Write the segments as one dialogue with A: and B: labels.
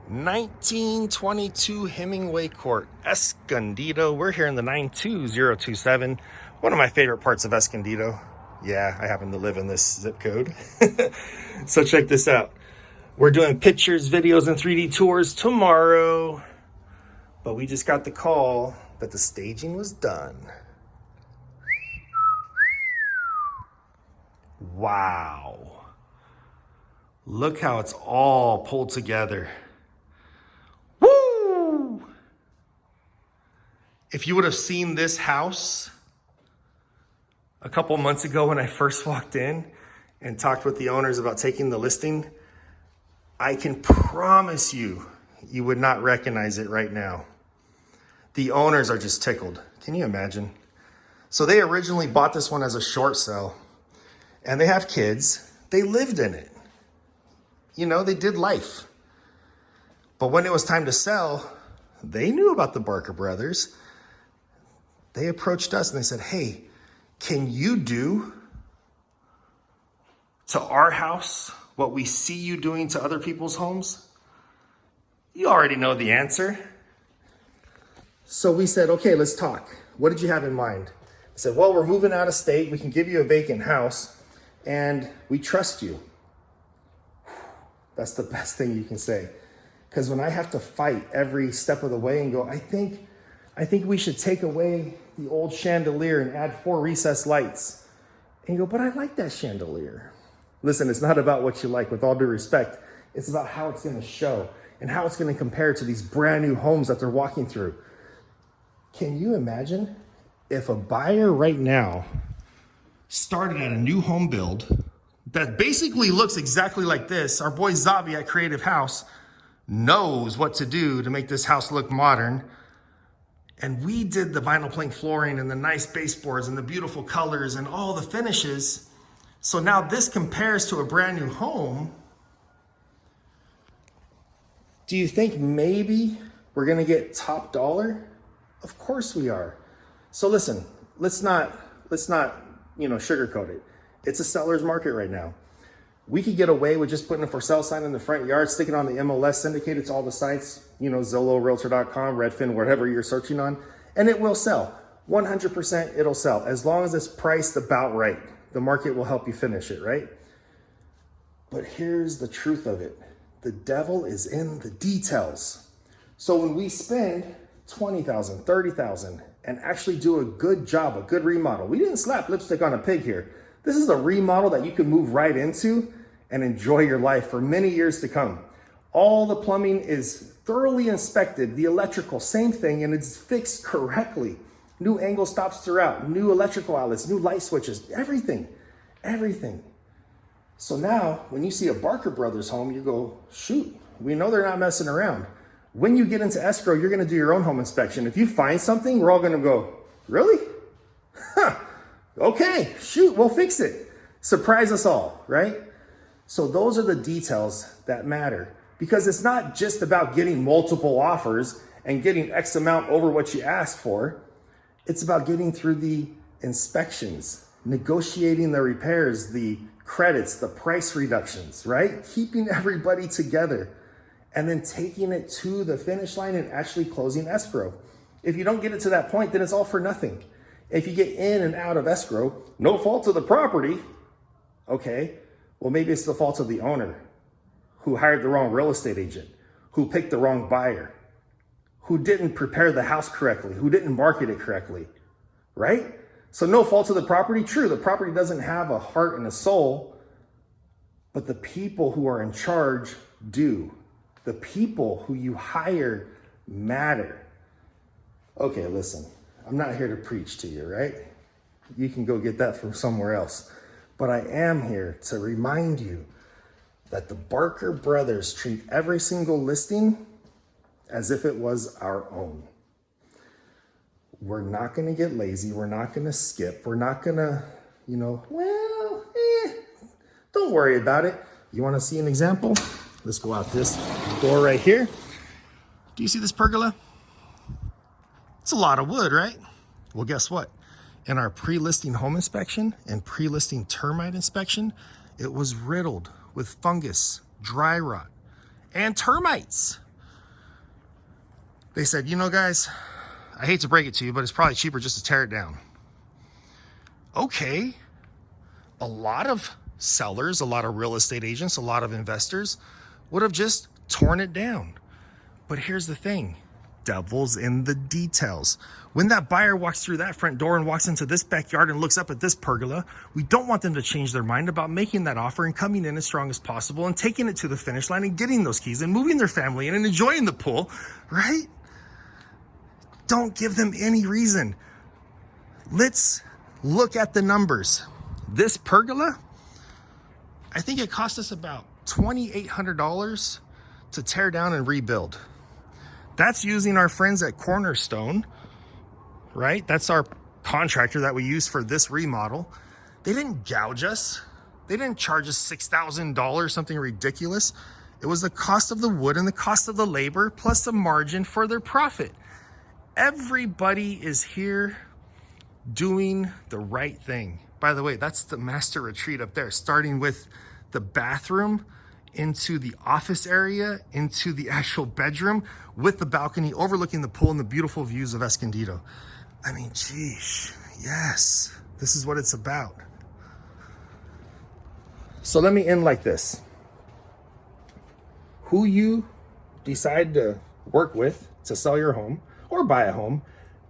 A: 1922 Hemingway Court, Escondido. We're here in the 92027. One of my favorite parts of Escondido. Yeah, I happen to live in this zip code. So check this out. We're doing pictures, videos, and 3D tours tomorrow. But we just got the call that the staging was done. Wow. Look how it's all pulled together. Woo! If you would have seen this house a couple months ago when I first walked in and talked with the owners about taking the listing, I can promise you, you would not recognize it right now. The owners are just tickled. Can you imagine? So they originally bought this one as a short sale, and they have kids. They lived in it. You know, they did life. But when it was time to sell, they knew about the Barker brothers. They approached us and they said, hey, can you do to our house what we see you doing to other people's homes? You already know the answer. So we said, okay, let's talk. What did you have in mind? I said, well, we're moving out of state. We can give you a vacant house and we trust you. That's the best thing you can say. Because when I have to fight every step of the way and go, I think we should take away the old chandelier and add 4 recessed lights. And you go, but I like that chandelier. Listen, it's not about what you like, with all due respect. It's about how it's going to show and how it's going to compare to these brand new homes that they're walking through. Can you imagine if a buyer right now started at a new home build that basically looks exactly like this? Our boy Zabi at Creative House knows what to do to make this house look modern. And we did the vinyl plank flooring and the nice baseboards and the beautiful colors and all the finishes. So now this compares to a brand new home. Do you think maybe we're gonna get top dollar? Of course we are. So listen, let's not sugarcoat it. It's a seller's market right now. We could get away with just putting a for sale sign in the front yard, stick it on the MLS, syndicate it to all the sites, Zillow, Realtor.com, Redfin, whatever you're searching on, and it will sell. 100% it'll sell. As long as it's priced about right, the market will help you finish it, right? But here's the truth of it. The devil is in the details. So when we spend $20,000, $30,000 and actually do a good job, a good remodel, we didn't slap lipstick on a pig here. This is a remodel that you can move right into and enjoy your life for many years to come. All the plumbing is thoroughly inspected, the electrical, same thing, and it's fixed correctly. New angle stops throughout, new electrical outlets, new light switches, everything. So now, when you see a Barker Brothers home, you go, shoot, we know they're not messing around. When you get into escrow, you're gonna do your own home inspection. If you find something, we're all gonna go, really? Huh. Okay, shoot, we'll fix it. Surprise us all, right? So those are the details that matter, because it's not just about getting multiple offers and getting X amount over what you asked for. It's about getting through the inspections, negotiating the repairs, the credits, the price reductions, right? Keeping everybody together and then taking it to the finish line and actually closing escrow. If you don't get it to that point, then it's all for nothing. If you get in and out of escrow, no fault of the property, okay, well, maybe it's the fault of the owner who hired the wrong real estate agent, who picked the wrong buyer, who didn't prepare the house correctly, who didn't market it correctly, right? So no fault of the property. True, the property doesn't have a heart and a soul, but the people who are in charge do. The people who you hire matter. Okay, listen. I'm not here to preach to you, right? You can go get that from somewhere else. But I am here to remind you that the Barker brothers treat every single listing as if it was our own. We're not going to get lazy. We're not going to skip. We're not going to, don't worry about it. You want to see an example? Let's go out this door right here. Do you see this pergola? It's a lot of wood, right? Well, guess what? In our pre-listing home inspection and pre-listing termite inspection, it was riddled with fungus, dry rot, and termites. They said, you know, guys, I hate to break it to you, but it's probably cheaper just to tear it down. Okay. A lot of sellers, a lot of real estate agents, a lot of investors would have just torn it down. But here's the thing, devil's in the details. When that buyer walks through that front door and walks into this backyard and looks up at this pergola, we don't want them to change their mind about making that offer and coming in as strong as possible and taking it to the finish line and getting those keys and moving their family in and enjoying the pool, right? Don't give them any reason. Let's look at the numbers. This pergola, I think it cost us about $2,800 to tear down and rebuild. That's using our friends at Cornerstone, right? That's our contractor that we use for this remodel. They didn't gouge us. They didn't charge us $6,000, something ridiculous. It was the cost of the wood and the cost of the labor plus a margin for their profit. Everybody is here doing the right thing. By the way, that's the master retreat up there, starting with the bathroom into the office area, into the actual bedroom with the balcony overlooking the pool and the beautiful views of Escondido. I mean, geez, yes, this is what it's about. So let me end like this. Who you decide to work with to sell your home or buy a home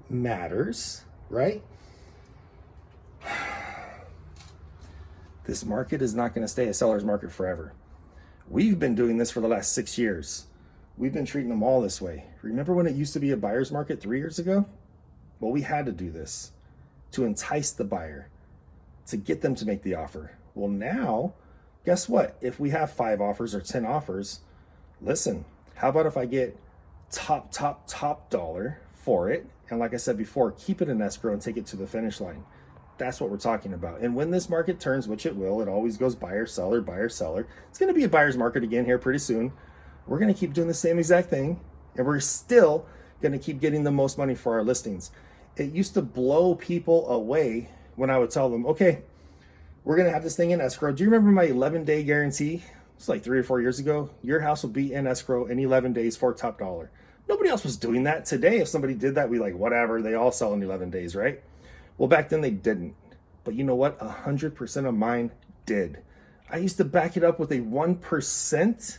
A: matters, right? This market is not going to stay a seller's market forever. We've been doing this for the last 6 years. We've been treating them all this way. Remember when it used to be a buyer's market 3 years ago? Well, we had to do this to entice the buyer, to get them to make the offer. Well, now, guess what? If we have 5 offers or 10 offers, listen, how about if I get top dollar for it? And like I said before, keep it in escrow and take it to the finish line. That's what we're talking about. And when this market turns, which it will, it always goes buyer, seller, buyer, seller. It's going to be a buyer's market again here pretty soon. We're going to keep doing the same exact thing. And we're still going to keep getting the most money for our listings. It used to blow people away when I would tell them, okay, we're going to have this thing in escrow. Do you remember my 11-day guarantee? It's like 3 or 4 years ago. Your house will be in escrow in 11 days for top dollar. Nobody else was doing that. Today, if somebody did that, we like, whatever, they all sell in 11 days, right? Well, back then they didn't. But you know what? 100% of mine did. I used to back it up with a 1%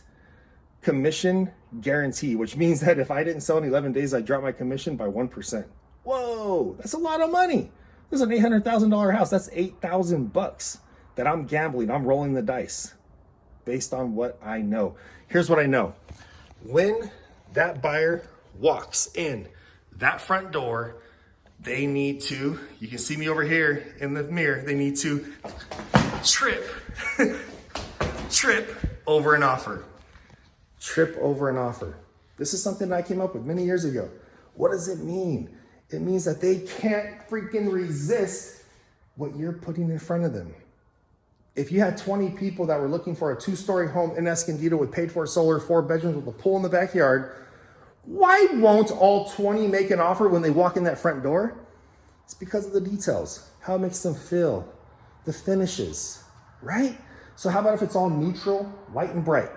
A: commission guarantee, which means that if I didn't sell in 11 days, I drop my commission by 1%. Whoa, that's a lot of money. This is an $800,000 house. That's $8,000 that I'm gambling. I'm rolling the dice based on what I know. Here's what I know. When that buyer walks in that front door, they need to, you can see me over here in the mirror, they need to trip over an offer. Trip over an offer. This is something I came up with many years ago. What does it mean? It means that they can't freaking resist what you're putting in front of them. If you had 20 people that were looking for a 2-story home in Escondido with paid for solar, 4 bedrooms with a pool in the backyard, why won't all 20 make an offer when they walk in that front door? It's because of the details, how it makes them feel, the finishes, right? So how about if it's all neutral, white and bright?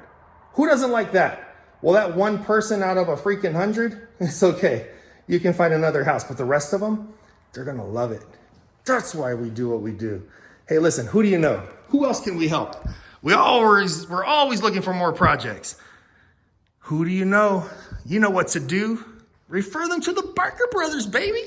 A: Who doesn't like that? Well, that one person out of a freaking 100, it's okay. You can find another house, but the rest of them, they're gonna love it. That's why we do what we do. Hey, listen, who do you know? Who else can we help? We're always looking for more projects. Who do you know? You know what to do. Refer them to the Barker Brothers, baby.